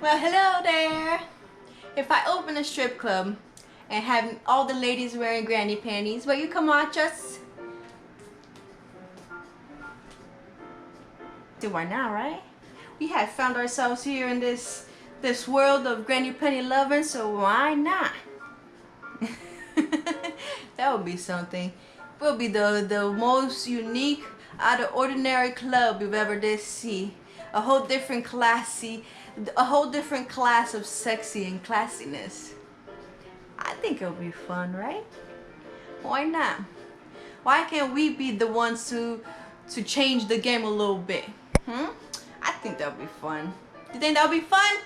Well, hello there. If I open a strip club and have all the ladies wearing granny panties, will you come watch us? Why not, right? We have found ourselves here in this world of granny panty loving, so why not? That would be something. Will be the most unique, out of ordinary club you've ever did see. A whole different class of sexy and classiness. I think it'll be fun, right? Why not? Why can't we be the ones to change the game a little bit? I think that'll be fun. You think that'll be fun?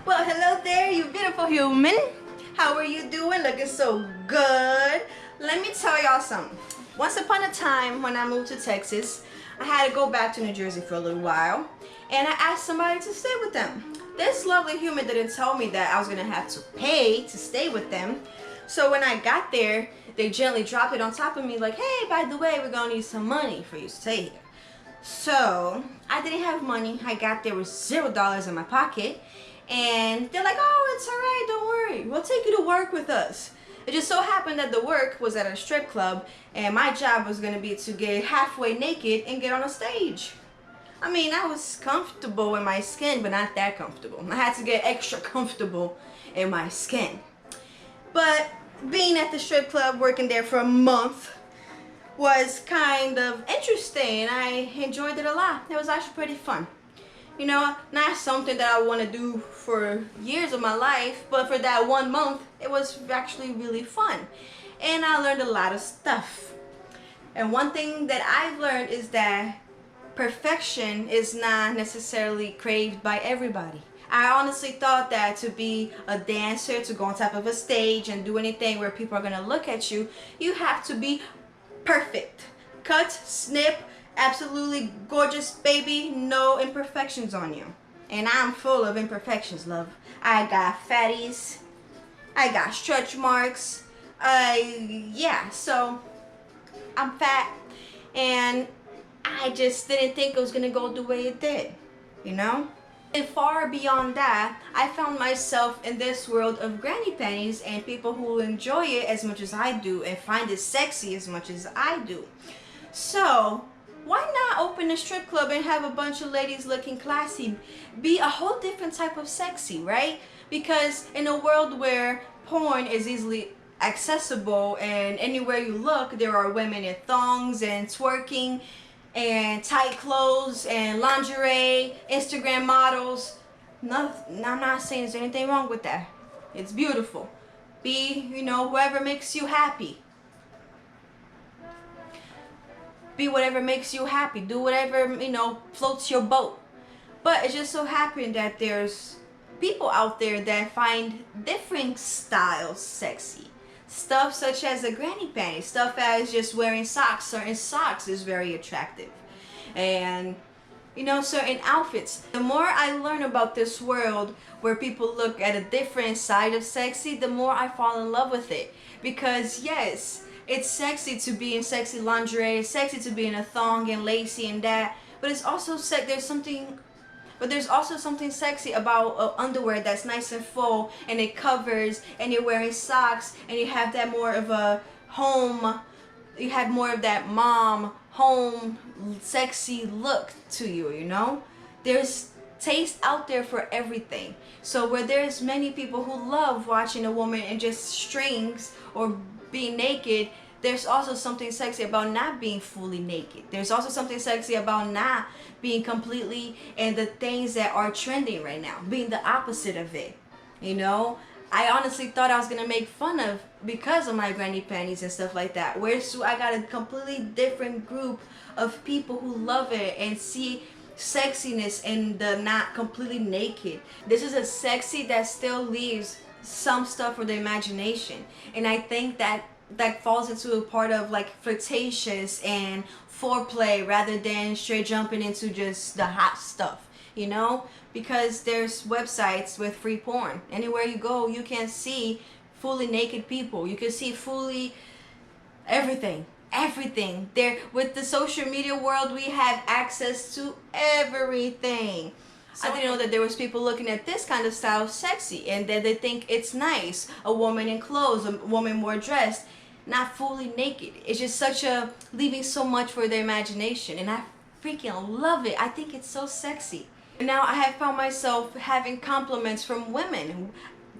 Well, hello there, you beautiful human. How are you doing? Looking so good. Let me tell y'all something. Once upon a time, when I moved to Texas, I had to go back to New Jersey for a little while, and I asked somebody to stay with them. This lovely human didn't tell me that I was gonna have to pay to stay with them. So when I got there, they gently dropped it on top of me like, hey, by the way, we're gonna need some money for you to stay here. So I didn't have money. I got there with $0 in my pocket. And they're like, oh, it's alright, don't worry, we'll take you to work with us. It just so happened that the work was at a strip club, and my job was going to be to get halfway naked and get on a stage. I mean, I was comfortable in my skin, but not that comfortable. I had to get extra comfortable in my skin. But being at the strip club, working there for a month, was kind of interesting. I enjoyed it a lot. It was actually pretty fun. You know, not something that I want to do for years of my life, but for that 1 month, it was actually really fun. And I learned a lot of stuff. And one thing that I've learned is that perfection is not necessarily craved by everybody. I honestly thought that to be a dancer, to go on top of a stage and do anything where people are going to look at you, you have to be perfect. Cut, snip, absolutely gorgeous, baby, no imperfections on you. And I'm full of imperfections, love. I got fatties, I got stretch marks, yeah, so I'm fat, and I just didn't think it was gonna go the way it did, you know? And far beyond that, I found myself in this world of granny panties and people who enjoy it as much as I do and find it sexy as much as I do. So why not open a strip club and have a bunch of ladies looking classy? Be a whole different type of sexy, right? Because in a world where porn is easily accessible and anywhere you look, there are women in thongs and twerking and tight clothes and lingerie, Instagram models. No, I'm not saying there's anything wrong with that. It's beautiful. Be, you know, whoever makes you happy. Be whatever makes you happy. Do whatever, you know, floats your boat. But it just so happened that there's people out there that find different styles sexy. Stuff such as a granny panty. Stuff as just wearing socks. Certain socks is very attractive. And, you know, certain outfits. The more I learn about this world where people look at a different side of sexy, the more I fall in love with it. Because, yes, it's sexy to be in sexy lingerie, it's sexy to be in a thong and lacy and that, but it's also there's also something sexy about underwear that's nice and full and it covers, and you're wearing socks and you have that more of a home, you have more of that mom home sexy look to you, you know? There's taste out there for everything. So where there's many people who love watching a woman in just strings or being naked, there's also something sexy about not being fully naked. There's also something sexy about not being completely in the things that are trending right now, being the opposite of it, you know? I honestly thought I was gonna make fun of because of my granny panties and stuff like that. Whereas I got a completely different group of people who love it and see sexiness in the not completely naked. This is a sexy that still leaves some stuff for the imagination, and I think that that falls into a part of like flirtatious and foreplay rather than straight jumping into just the hot stuff, you know? Because there's websites with free porn. Anywhere you go, you can see fully naked people. You can see fully everything there. With the social media world, we have access to everything. So I didn't know that there was people looking at this kind of style sexy and that they think it's nice. A woman in clothes, a woman more dressed, not fully naked. It's just such a leaving so much for the imagination, and I freaking love it. I think it's so sexy. And now I have found myself having compliments from women.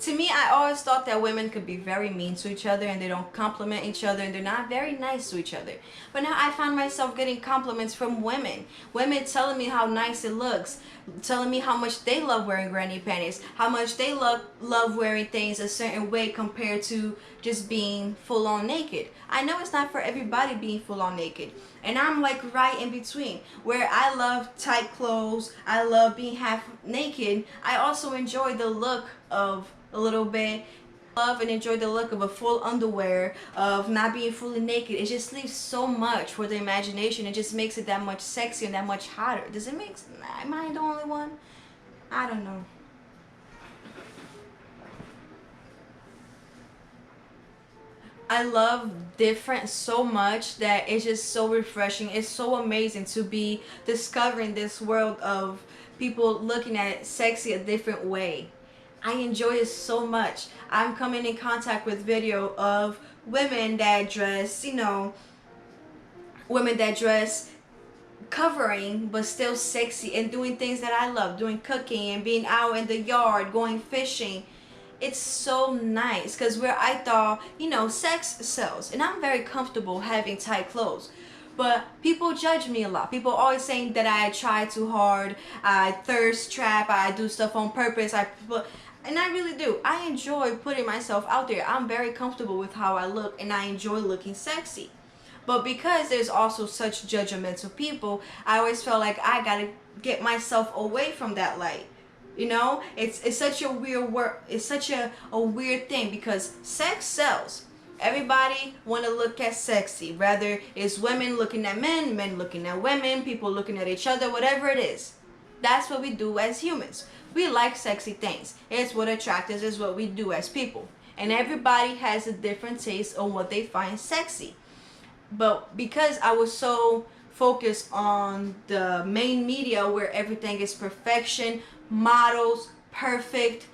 To me, I always thought that women could be very mean to each other and they don't compliment each other and they're not very nice to each other. But now I found myself getting compliments from women. Women telling me how nice it looks, telling me how much they love wearing granny panties, how much they love wearing things a certain way compared to just being full on naked. I know it's not for everybody being full on naked. And I'm like right in between, where I love tight clothes, I love being half naked. I also enjoy the look of a little bit, love and enjoy the look of a full underwear, of not being fully naked. It just leaves so much for the imagination. It just makes it that much sexier and that much hotter. Does it make, am I the only one? I don't know. I love different so much that it's just so refreshing. It's so amazing to be discovering this world of people looking at sexy a different way. I enjoy it so much. I'm coming in contact with video of women that dress, you know, women that dress covering but still sexy and doing things that I love, doing cooking and being out in the yard, going fishing. It's so nice because where I thought, you know, sex sells, and I'm very comfortable having tight clothes. But people judge me a lot. People always saying that I try too hard, I thirst trap, I do stuff on purpose, and I really do. I enjoy putting myself out there. I'm very comfortable with how I look and I enjoy looking sexy. But because there's also such judgmental people, I always felt like I gotta get myself away from that light. You know, it's such a weird work. It's such a weird thing because sex sells. Everybody want to look at sexy. Rather it's women looking at men, men looking at women, people looking at each other, whatever it is. That's what we do as humans. We like sexy things. It's what attracts us. It's what we do as people. And everybody has a different taste on what they find sexy. But because I was so focused on the main media where everything is perfection, models, perfect,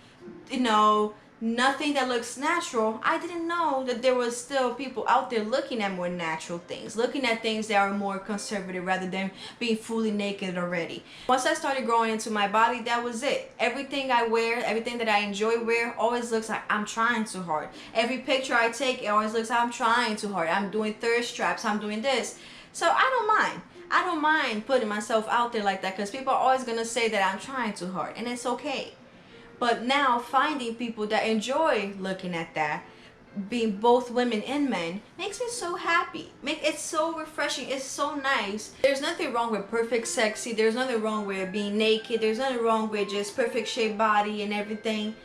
you know, nothing that looks natural, I didn't know that there was still people out there looking at more natural things, looking at things that are more conservative rather than being fully naked already. Once I started growing into my body, that was it. Everything I wear, everything that I enjoy wear always looks like I'm trying too hard. Every picture I take, it always looks like I'm trying too hard. I'm doing thirst traps, I'm doing this. So I don't mind. I don't mind putting myself out there like that because people are always going to say that I'm trying too hard, and it's okay. But now finding people that enjoy looking at that, being both women and men, makes me so happy. It's so refreshing. It's so nice. There's nothing wrong with perfect sexy. There's nothing wrong with being naked. There's nothing wrong with just perfect shaped body and everything.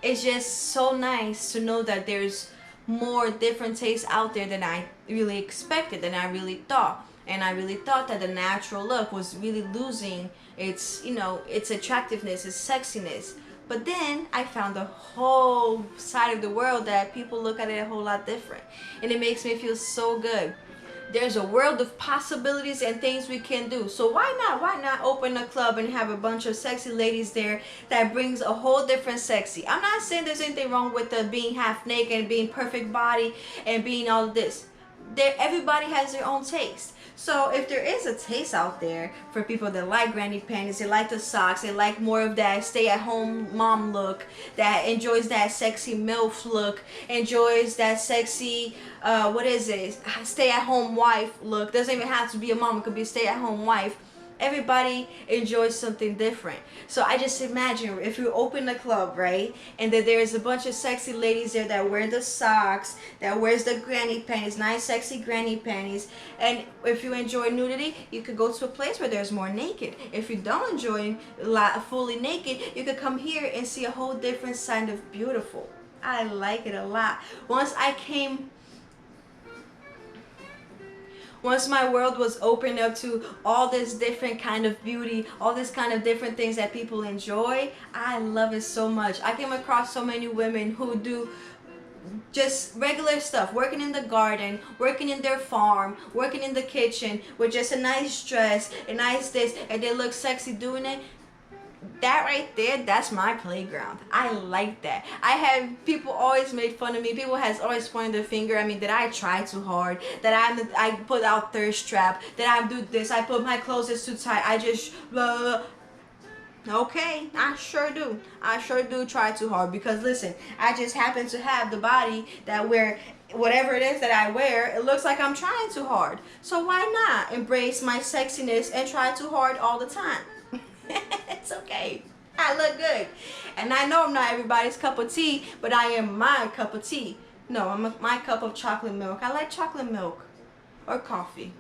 It's just so nice to know that there's more different tastes out there than I really expected, than I really thought. And I really thought that the natural look was really losing its, you know, its attractiveness, its sexiness. But then I found a whole side of the world that people look at it a whole lot different. And it makes me feel so good. There's a world of possibilities and things we can do. So why not? Why not open a club and have a bunch of sexy ladies there that brings a whole different sexy? I'm not saying there's anything wrong with the being half naked and being perfect body and being all of this. Everybody has their own taste. So if there is a taste out there for people that like granny panties, they like the socks, they like more of that stay-at-home mom look, that enjoys that sexy MILF look, enjoys that sexy, stay-at-home wife look. Doesn't even have to be a mom, it could be a stay-at-home wife. Everybody enjoys something different. So I just imagine if you open a club, right, and that there's a bunch of sexy ladies there that wear the socks, that wears the granny panties, nice sexy granny panties. And if you enjoy nudity, you could go to a place where there's more naked. If you don't enjoy fully naked, you could come here and see a whole different side of beautiful. I like it a lot. Once I came Once my world was opened up to all this different kind of beauty, all this kind of different things that people enjoy, I love it so much. I came across so many women who do just regular stuff, working in the garden, working in their farm, working in the kitchen with just a nice dress, a nice this, and they look sexy doing it. That right there, that's my playground. I like that. I have people always made fun of me. People has always pointed their finger at me that I try too hard, that I put out thirst trap, that I do this, I put my clothes is too tight, I just blah, blah, blah. Okay, I sure do. I sure do try too hard, because listen, I just happen to have the body that where whatever it is that I wear, it looks like I'm trying too hard. So why not embrace my sexiness and try too hard all the time? It's okay. I look good. And I know I'm not everybody's cup of tea, but I am my cup of tea. No, I'm my cup of chocolate milk. I like chocolate milk or coffee.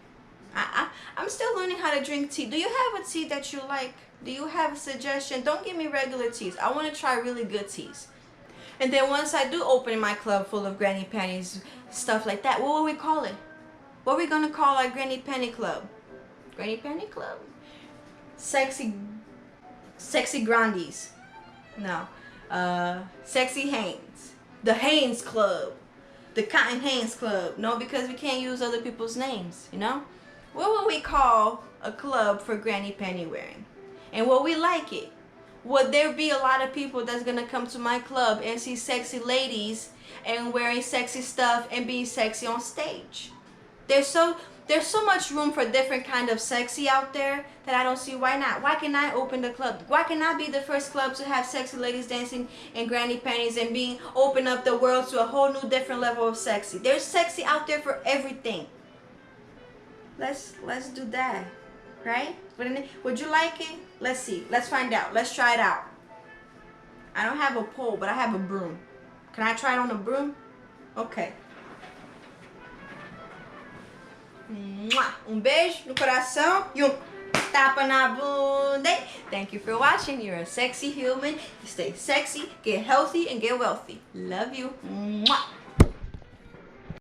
I'm still learning how to drink tea. Do you have a tea that you like? Do you have a suggestion? Don't give me regular teas. I want to try really good teas. And then once I do open my club full of granny panties, stuff like that, what will we call it? What are we going to call our granny panty club? Granny panty club? Sexy grandies. No. Sexy Hanes. The Hanes Club. The Cotton Hanes Club. No, because we can't use other people's names, you know? What would we call a club for granny panty wearing? And will we like it? Would there be a lot of people that's gonna come to my club and see sexy ladies and wearing sexy stuff and being sexy on stage? There's so much room for different kind of sexy out there that I don't see why not. Why can I open the club? Why can I be the first club to have sexy ladies dancing in granny panties and open up the world to a whole new different level of sexy? There's sexy out there for everything. Let's do that, right? Would you like it? Let's see. Let's find out. Let's try it out. I don't have a pole, but I have a broom. Can I try it on a broom? Okay. Beijo no coração e tapa na bunda. Thank you for watching. You're a sexy human. Stay sexy, get healthy, and get wealthy. Love you.